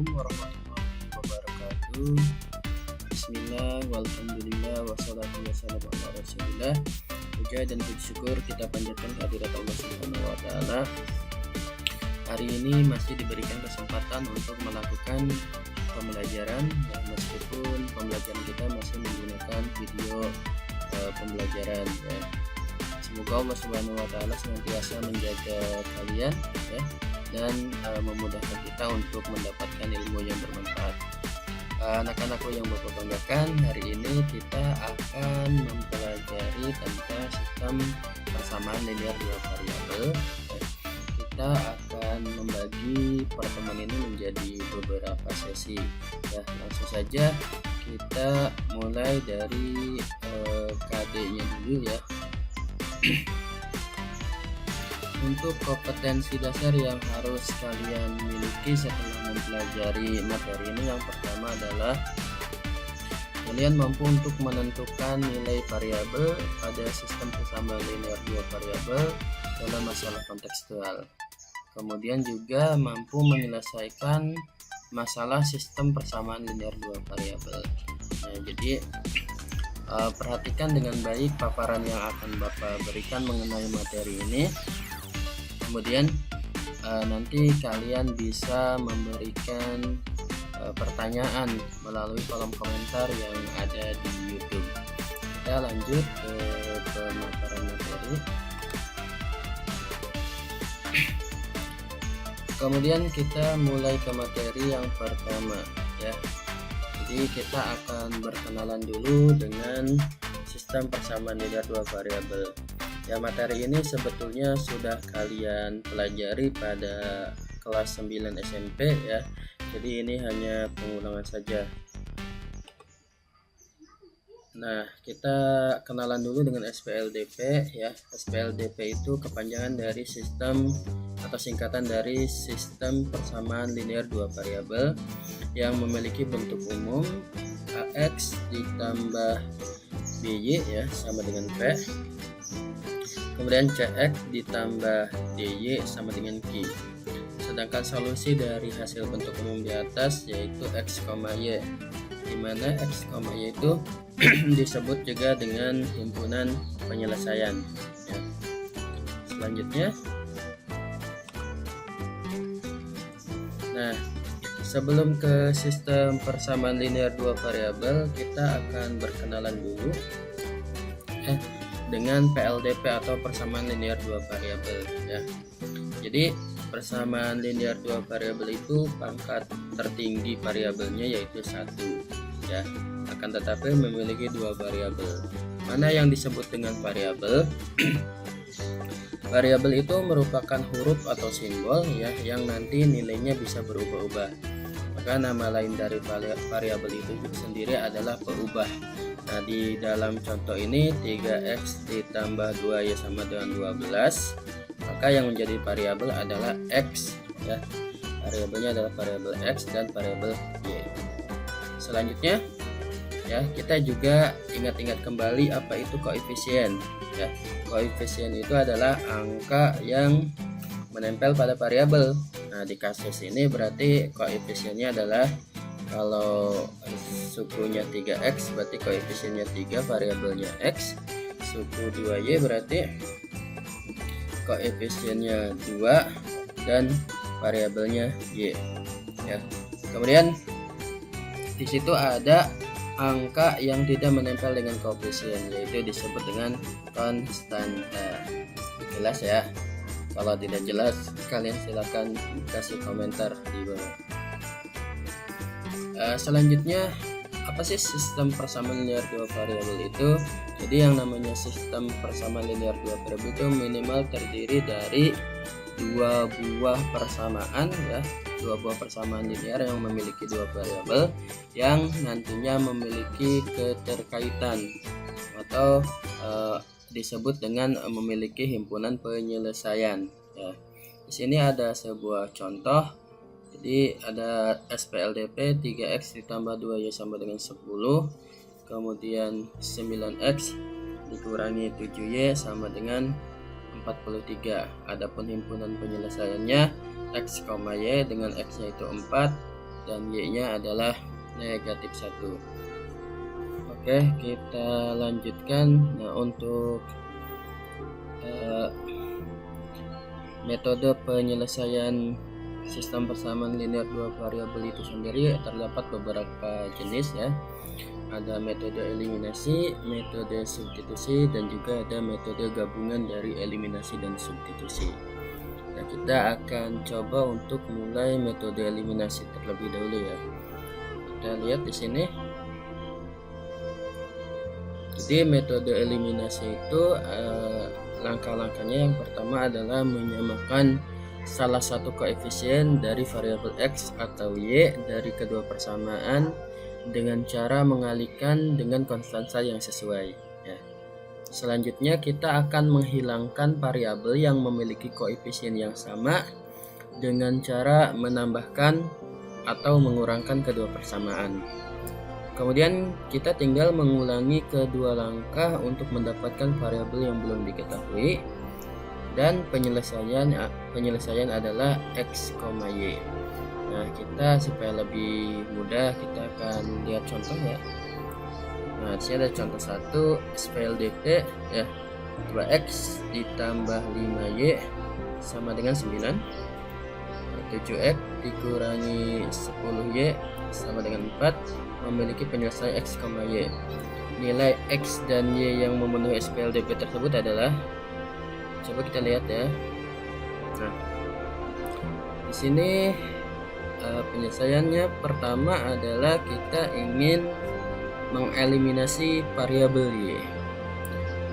Assalamualaikum warahmatullahi wabarakatuh. Bismillah, walhamdulillah, wassalatu wassalamu ala rasulillah. Puja dan puji syukur kita panjatkan kehadirat Allah Subhanahu wa Ta'ala. Hari ini masih diberikan kesempatan untuk melakukan pembelajaran, ya, meskipun pembelajaran kita masih menggunakan video pembelajaran, ya. Semoga Allah Subhanahu wa Ta'ala senantiasa menjaga kalian, ya, dan memudahkan kita untuk mendapatkan ilmu yang bermanfaat. Anak-anakku yang Bapak banggakan, hari ini kita akan mempelajari tentang sistem persamaan linear dua variabel. Kita akan membagi pertemuan ini menjadi beberapa sesi. Ya, langsung saja kita mulai dari KD-nya dulu, ya. Untuk kompetensi dasar yang harus kalian miliki setelah mempelajari materi ini, yang pertama adalah kalian mampu untuk menentukan nilai variabel pada sistem persamaan linear dua variabel dalam masalah kontekstual. Kemudian juga mampu menyelesaikan masalah sistem persamaan linear dua variabel. Nah, jadi perhatikan dengan baik paparan yang akan Bapak berikan mengenai materi ini. Kemudian nanti kalian bisa memberikan pertanyaan melalui kolom komentar yang ada di YouTube. Kita lanjut ke pemaparan materi. Kemudian kita mulai ke materi yang pertama, ya. Jadi kita akan berkenalan dulu dengan sistem persamaan linear dua variabel. Ya, materi ini sebetulnya sudah kalian pelajari pada kelas 9 SMP, ya. Jadi ini hanya pengulangan saja. Nah, kita kenalan dulu dengan SPLDP, ya. SPLDP itu kepanjangan dari sistem atau singkatan dari sistem persamaan linear dua variabel yang memiliki bentuk umum AX ditambah BY, ya, sama dengan P. Kemudian CX ditambah DY sama dengan Q. Sedangkan solusi dari hasil bentuk umum di atas yaitu X, Y, di mana X, Y itu disebut juga dengan himpunan penyelesaian, ya. Selanjutnya, nah, sebelum ke sistem persamaan linear dua variabel, kita akan berkenalan dulu dengan PLDP atau persamaan linear dua variabel, ya. Jadi persamaan linear dua variabel itu pangkat tertinggi variabelnya yaitu 1, ya. Akan tetapi memiliki dua variabel. Mana yang disebut dengan variabel? Variabel itu merupakan huruf atau simbol, ya, yang nanti nilainya bisa berubah-ubah. Maka nama lain dari variabel itu sendiri adalah peubah. Nah, di dalam contoh ini 3x ditambah 2y sama dengan 12, maka yang menjadi variabel adalah x, ya. Variabelnya adalah variabel x dan variabel y. Selanjutnya, ya, kita juga ingat-ingat kembali apa itu koefisien, ya. Koefisien itu adalah angka yang menempel pada variabel. Nah, di kasus ini berarti koefisiennya adalah, kalau sukunya 3x berarti koefisiennya 3, variabelnya x. Suku 2y berarti koefisiennya 2 dan variabelnya y, ya. Kemudian di situ ada angka yang tidak menempel dengan koefisien, yaitu disebut dengan konstanta. Jelas, ya? Kalau tidak jelas, kalian silakan kasih komentar di bawah. Selanjutnya, apa sih sistem persamaan linear dua variabel itu? Jadi yang namanya sistem persamaan linear dua variabel itu minimal terdiri dari dua buah persamaan, ya, dua buah persamaan linear yang memiliki dua variabel yang nantinya memiliki keterkaitan atau disebut dengan memiliki himpunan penyelesaian, ya. Di sini ada sebuah contoh. Jadi ada SPLDP 3x ditambah 2y sama dengan 10, kemudian 9x dikurangi 7y sama dengan 43. Adapun himpunan penyelesaiannya x, y dengan x nya itu 4, dan Y-nya adalah negatif 1. Oke, kita lanjutkan. Nah, untuk metode penyelesaian sistem persamaan linear dua variabel itu sendiri terdapat beberapa jenis ya. Ada metode eliminasi, metode substitusi, dan juga ada metode gabungan dari eliminasi dan substitusi. Nah, kita akan coba untuk mulai metode eliminasi terlebih dahulu ya. Kita lihat di sini. Jadi metode eliminasi itu langkah-langkahnya yang pertama adalah menyamakan salah satu koefisien dari variabel X atau Y dari kedua persamaan dengan cara mengalihkan dengan konstanta yang sesuai ya. Selanjutnya kita akan menghilangkan variabel yang memiliki koefisien yang sama dengan cara menambahkan atau mengurangkan kedua persamaan. Kemudian kita tinggal mengulangi kedua langkah untuk mendapatkan variabel yang belum diketahui, dan penyelesaian adalah X, Y. Nah, kita supaya lebih mudah kita akan lihat contoh ya. Nah, di sini ada contoh 1, SPLDT ya. 2X ditambah 5Y sama dengan 9. 7X dikurangi 10Y sama dengan 4 memiliki penyelesaian X, Y. Nilai X dan Y yang memenuhi SPLDP tersebut adalah, coba kita lihat ya. Nah, di sini penyelesaiannya pertama adalah kita ingin mengeliminasi variabel Y.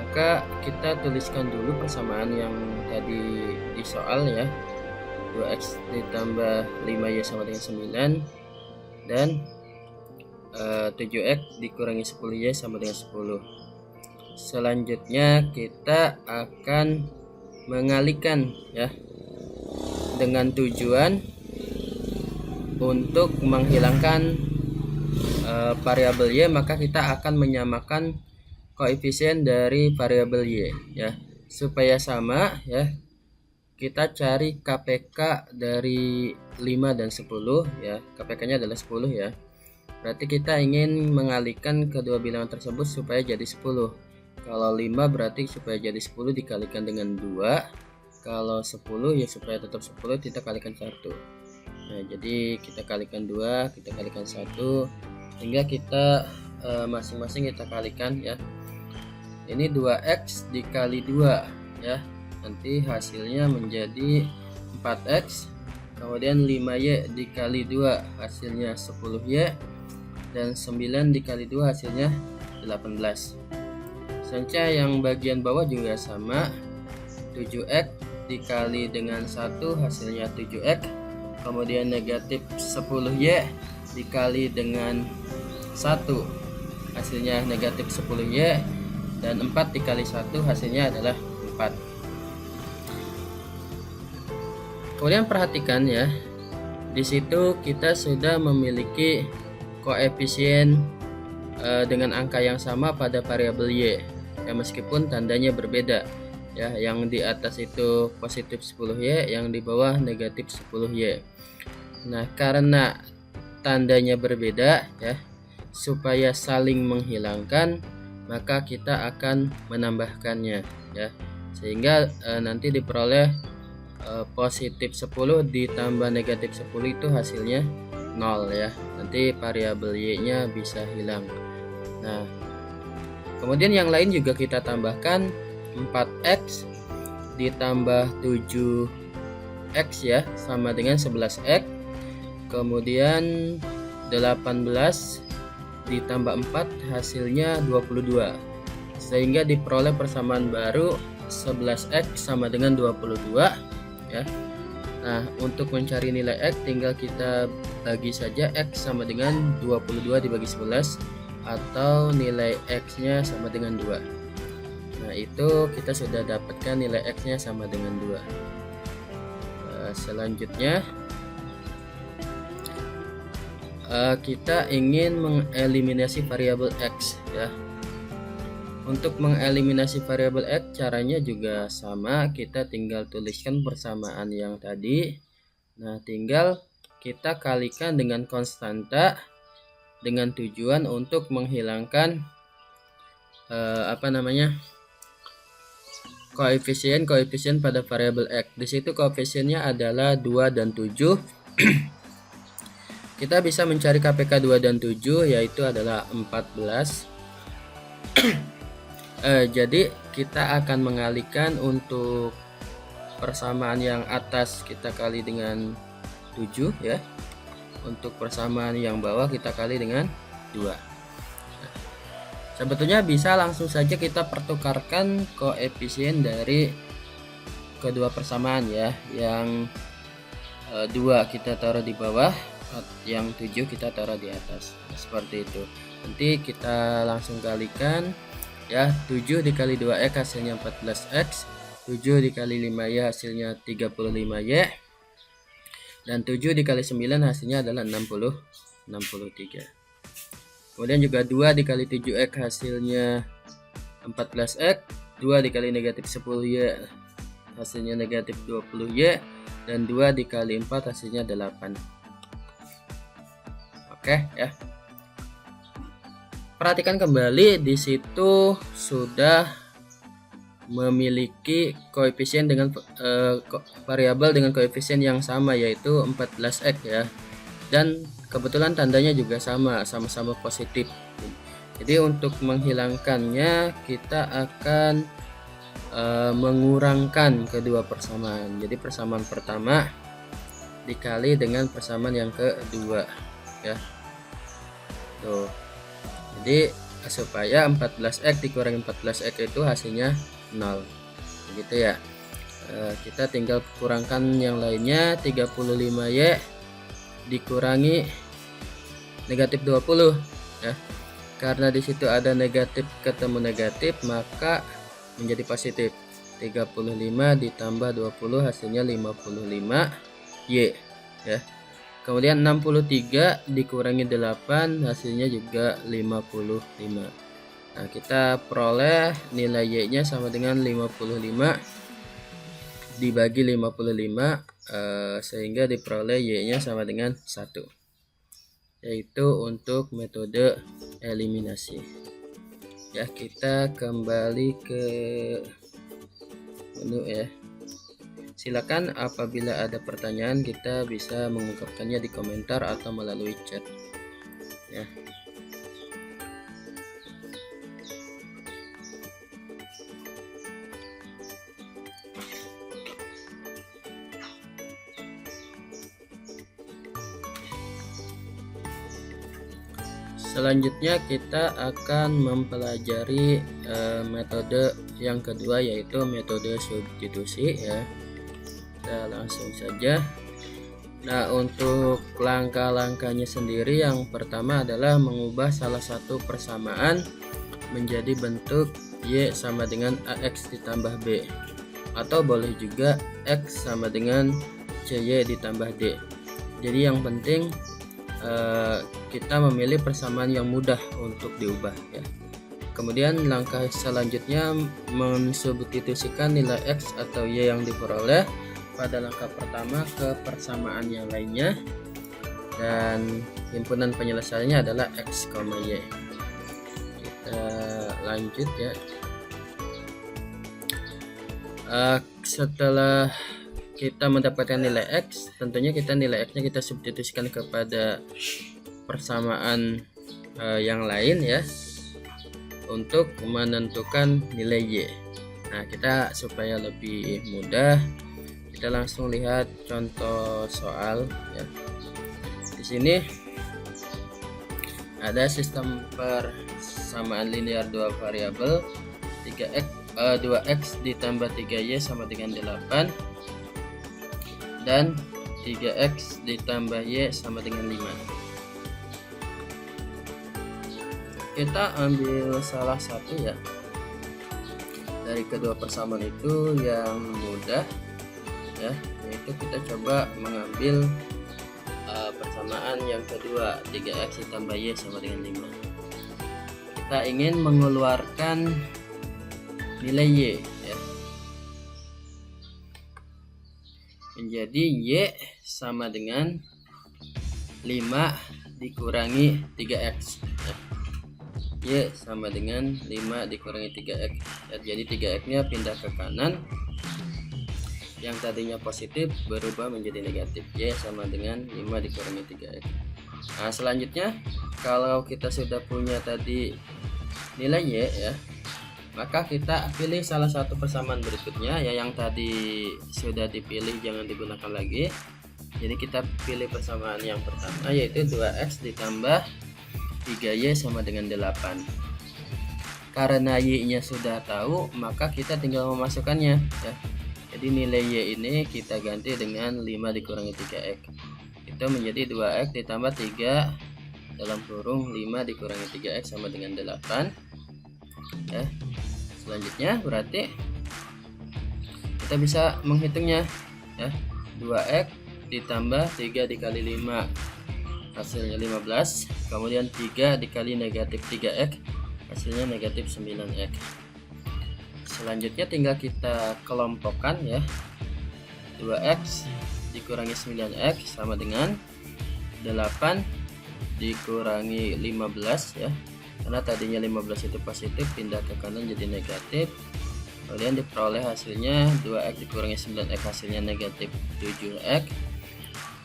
Maka kita tuliskan dulu persamaan yang tadi di soal ya. 2X ditambah 5Y sama dengan 9 dan 7X dikurangi 10Y sama dengan 10. Selanjutnya kita akan mengalihkan ya, dengan tujuan untuk menghilangkan variabel Y, maka kita akan menyamakan koefisien dari variabel Y ya. Supaya sama ya, kita cari KPK dari 5 dan 10 ya. KPK-nya adalah 10 ya. Berarti kita ingin mengalihkan kedua bilangan tersebut supaya jadi 10. Kalau 5 berarti supaya jadi 10 dikalikan dengan 2. Kalau 10 ya supaya tetap 10 kita kalikan 1. Nah, jadi kita kalikan 2, kita kalikan 1, hingga kita masing-masing kita kalikan ya. Ini 2X dikali 2 ya. Nanti hasilnya menjadi 4X. Kemudian 5Y dikali 2 hasilnya 10Y. Dan 9 dikali 2 hasilnya 18. Selanjutnya yang bagian bawah juga sama. 7X dikali dengan 1 hasilnya 7X. Kemudian negatif 10Y dikali dengan 1 hasilnya negatif 10Y. Dan 4 dikali 1 hasilnya adalah 4. Kemudian perhatikan ya. Di situ kita sudah memiliki koefisien dengan angka yang sama pada variabel Y ya, meskipun tandanya berbeda ya. Yang di atas itu positif 10Y, yang di bawah negatif 10Y. Nah, karena tandanya berbeda ya, supaya saling menghilangkan maka kita akan menambahkannya ya, sehingga nanti diperoleh positif 10 ditambah negatif 10 itu hasilnya 0 ya. Nanti variabel Y-nya bisa hilang. Nah, kemudian yang lain juga kita tambahkan. 4X ditambah 7X ya sama dengan 11X. Kemudian 18 ditambah 4 hasilnya 22. Sehingga diperoleh persamaan baru 11X sama dengan 22 ya. Nah, untuk mencari nilai X tinggal kita bagi saja X sama dengan 22 dibagi 11, atau nilai X-nya sama dengan 2. Nah, itu kita sudah dapatkan nilai X-nya sama dengan 2. Selanjutnya kita ingin mengeliminasi variabel X ya. Untuk mengeliminasi variabel X caranya juga sama, kita tinggal tuliskan persamaan yang tadi. Nah, tinggal kita kalikan dengan konstanta dengan tujuan untuk menghilangkan koefisien pada variabel x. Di situ koefisiennya adalah 2 dan 7. Kita bisa mencari KPK 2 dan 7 yaitu adalah 14. Jadi kita akan mengalihkan untuk persamaan yang atas kita kali dengan 7 ya. Untuk persamaan yang bawah kita kali dengan 2. Nah, sebetulnya bisa langsung saja kita pertukarkan koefisien dari kedua persamaan ya. Yang 2 kita taruh di bawah, yang 7 kita taruh di atas. Nah, seperti itu. Nanti kita langsung kalikan ya. 7 dikali 2x hasilnya 14x, 7 dikali 5y hasilnya 35y, dan 7 dikali 9 hasilnya adalah 63. Kemudian juga 2 dikali 7x hasilnya 14x, 2 dikali negatif 10y hasilnya negatif 20y, dan 2 dikali 4 hasilnya 8. Oke ya. Perhatikan kembali, di situ sudah memiliki koefisien dengan variabel dengan koefisien yang sama yaitu 14x ya, dan kebetulan tandanya juga sama-sama positif. Jadi untuk menghilangkannya kita akan mengurangkan kedua persamaan. Jadi persamaan pertama dikali dengan persamaan yang kedua ya. Tuh. Jadi supaya 14x dikurangi 14x itu hasilnya 0 begitu ya. Kita tinggal kurangkan yang lainnya. 35y dikurangi negatif 20 ya. Karena di situ ada negatif ketemu negatif maka menjadi positif. 35 ditambah 20 hasilnya 55y ya. Kemudian 63 dikurangi 8 hasilnya juga 55. Nah, kita peroleh nilai y-nya sama dengan 55 dibagi 55 sehingga diperoleh y-nya sama dengan 1. Yaitu untuk metode eliminasi. Ya, kita kembali ke menu ya. Silakan apabila ada pertanyaan kita bisa mengungkapkannya di komentar atau melalui chat ya. Selanjutnya kita akan mempelajari metode yang kedua yaitu metode substitusi ya. Kita langsung saja. Nah, untuk langkah-langkahnya sendiri yang pertama adalah mengubah salah satu persamaan menjadi bentuk y sama dengan ax ditambah b, atau boleh juga x sama dengan cy ditambah d. Jadi yang penting kita memilih persamaan yang mudah untuk diubah ya. Kemudian langkah selanjutnya mensubstitusikan nilai x atau y yang diperoleh pada langkah pertama ke persamaan yang lainnya, dan himpunan penyelesaiannya adalah x, y. Kita lanjut ya. Setelah kita mendapatkan nilai x, tentunya nilai x-nya kita substitusikan kepada persamaan yang lain ya untuk menentukan nilai y. Nah, kita supaya lebih mudah kita langsung lihat contoh soal ya. Di sini ada sistem persamaan linear dua variabel 2x ditambah 3y sama dengan 8 dan 3x ditambah y sama dengan 5. Kita ambil salah satu ya dari kedua persamaan itu yang mudah ya, yaitu kita coba mengambil persamaan yang kedua 3x ditambah y sama dengan 5. Kita ingin mengeluarkan nilai y ya, menjadi y sama dengan 5 dikurangi 3x ya. Y sama dengan 5 dikurangi 3x ya, jadi 3x nya pindah ke kanan, yang tadinya positif berubah menjadi negatif. Y sama dengan 5 dikurangi 3x. Nah selanjutnya, kalau kita sudah punya tadi nilai Y ya, maka kita pilih salah satu persamaan berikutnya ya, yang tadi sudah dipilih jangan digunakan lagi. Jadi kita pilih persamaan yang pertama, yaitu 2x ditambah 3y sama dengan 8. Karena y nya sudah tahu, maka kita tinggal memasukkannya ya. Jadi nilai y ini kita ganti dengan 5 dikurangi 3x, itu menjadi 2x ditambah 3 dalam kurung 5 dikurangi 3x sama dengan 8 ya. Selanjutnya berarti kita bisa menghitungnya ya. 2x ditambah 3 dikali 5 hasilnya 15, kemudian 3 dikali negatif 3x hasilnya negatif 9x. Selanjutnya tinggal kita kelompokkan ya. 2x dikurangi 9x sama dengan 8 dikurangi 15 ya, karena tadinya 15 itu positif pindah ke kanan jadi negatif, kemudian diperoleh hasilnya 2x dikurangi 9x hasilnya negatif 7x,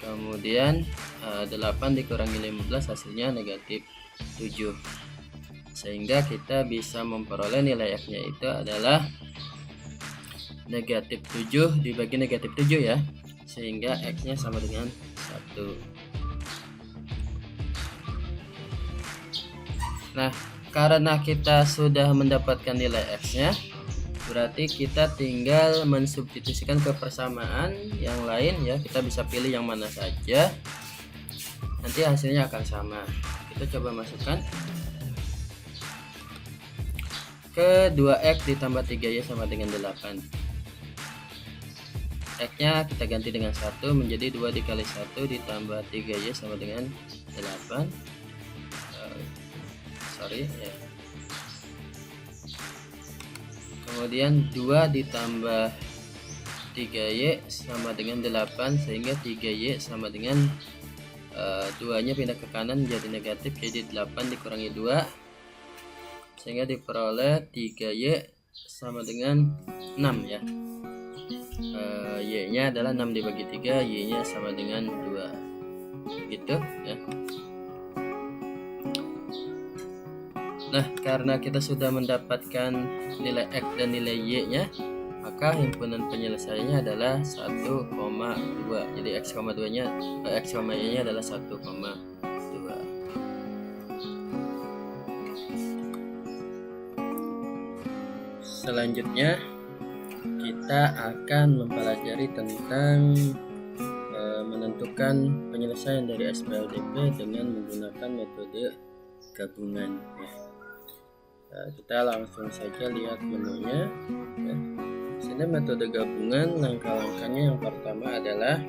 kemudian 8 dikurangi 15 hasilnya negatif 7, sehingga kita bisa memperoleh nilai x nya itu adalah negatif 7 dibagi negatif 7 ya, sehingga x nya sama dengan 1. Nah, karena kita sudah mendapatkan nilai x nya, berarti kita tinggal mensubstitusikan ke persamaan yang lain ya. Kita bisa pilih yang mana saja, nanti hasilnya akan sama. Kita coba masukkan ke 2x ditambah 3y sama dengan 8. X nya kita ganti dengan 1 menjadi 2 dikali 1 ditambah 3y sama dengan 8. Ya. Kemudian 2 ditambah 3y sama dengan 8, sehingga 3y sama dengan 2 nya pindah ke kanan jadi negatif, jadi 8 dikurangi 2 sehingga diperoleh 3y sama dengan 6 ya. Y nya adalah 6 dibagi 3, y nya sama dengan 2 gitu ya. Nah, karena kita sudah mendapatkan nilai x dan nilai y nya, maka himpunan penyelesaiannya adalah 1,2. Jadi x, y nya adalah 1,2. Selanjutnya kita akan mempelajari tentang menentukan penyelesaian dari SPLDP dengan menggunakan metode gabungan ya. Kita langsung saja lihat menunya ya. Sini metode gabungan, langkah-langkahnya yang pertama adalah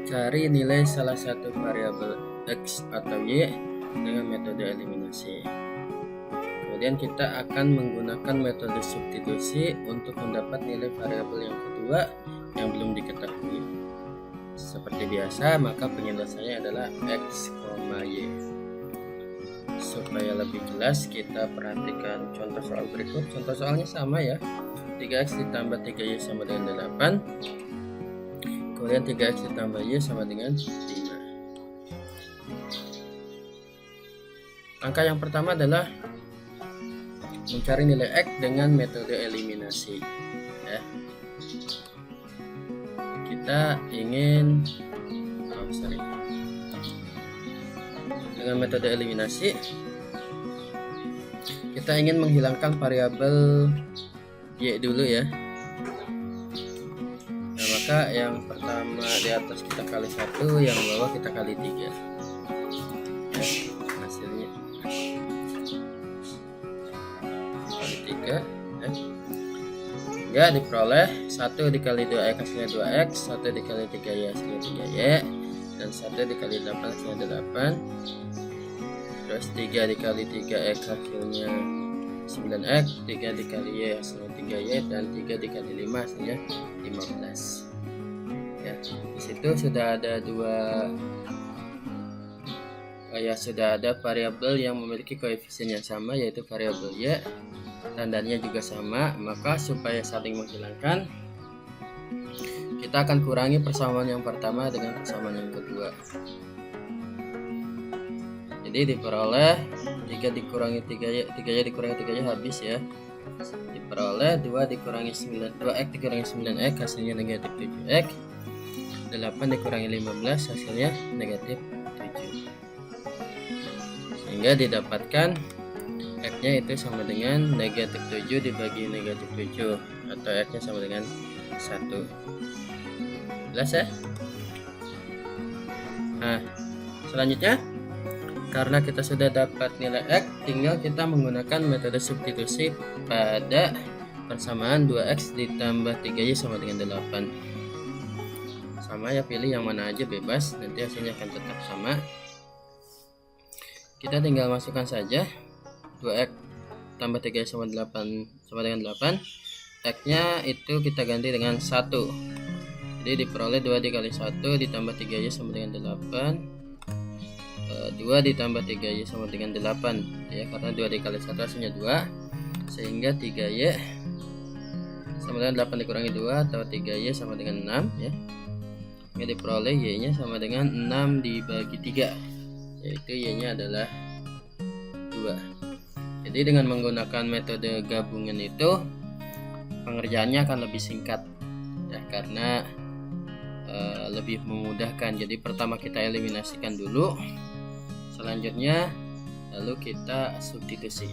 cari nilai salah satu variabel x atau y dengan metode eliminasi. Kemudian kita akan menggunakan metode substitusi untuk mendapat nilai variabel yang kedua yang belum diketahui. Seperti biasa, maka penyelesaiannya adalah x, y. Supaya lebih jelas, kita perhatikan contoh soal berikut. Contoh soalnya sama ya. 3x ditambah 3y sama dengan 8. Kemudian 3x ditambah y sama dengan 5. Langkah yang pertama adalah mencari nilai x dengan metode eliminasi ya. Kita ingin dengan metode eliminasi kita ingin menghilangkan variabel y dulu ya. Nah, maka yang pertama di atas kita kali 1, yang bawah kita kali 3 ya, hasilnya kali 3 ya. Hingga diperoleh 1 dikali 2x hasilnya 2x, 1 dikali 3y hasilnya 3y, dan 1 dikali 8 hasilnya 8. Terus 3 dikali 3x hasilnya 9x, 3 dikali y hasilnya 3y, dan 3 dikali 5 hasilnya 15 ya. Disitu sudah ada dua ya sudah ada variabel yang memiliki koefisien yang sama, yaitu variabel y, tandanya juga sama, maka supaya saling menghilangkan, kita akan kurangi persamaan yang pertama dengan persamaan yang kedua. Jadi diperoleh 3 dikurangi 3 dikurangi 3 habis ya. Diperoleh 2 dikurangi 9, 2x dikurangi 9x hasilnya negatif 7x. 8 dikurangi 15 hasilnya negatif 7. Sehingga didapatkan x-nya itu sama dengan negatif 7 dibagi negatif 7, atau x-nya sama dengan 1. Jelas ya? Nah, selanjutnya karena kita sudah dapat nilai x, tinggal kita menggunakan metode substitusi pada persamaan 2x ditambah 3y sama dengan 8. Sama ya, pilih yang mana aja bebas, nanti hasilnya akan tetap sama. Kita tinggal masukkan saja 2x tambah 3y sama dengan 8, x-nya itu kita ganti dengan 1. Jadi diperoleh 2 dikali 1 ditambah 3y sama dengan 8. 2 ditambah 3y sama dengan 8 ya, karena 2 dikali 1 hasilnya 2, sehingga 3y sama dengan 8 dikurangi 2 atau 3y sama dengan 6 ya. Ini diperoleh y-nya sama dengan 6 dibagi 3, yaitu y-nya adalah 2. Jadi dengan menggunakan metode gabungan itu pengerjaannya akan lebih singkat ya, karena lebih memudahkan. Jadi pertama kita eliminasikan dulu, selanjutnya lalu kita substitusi.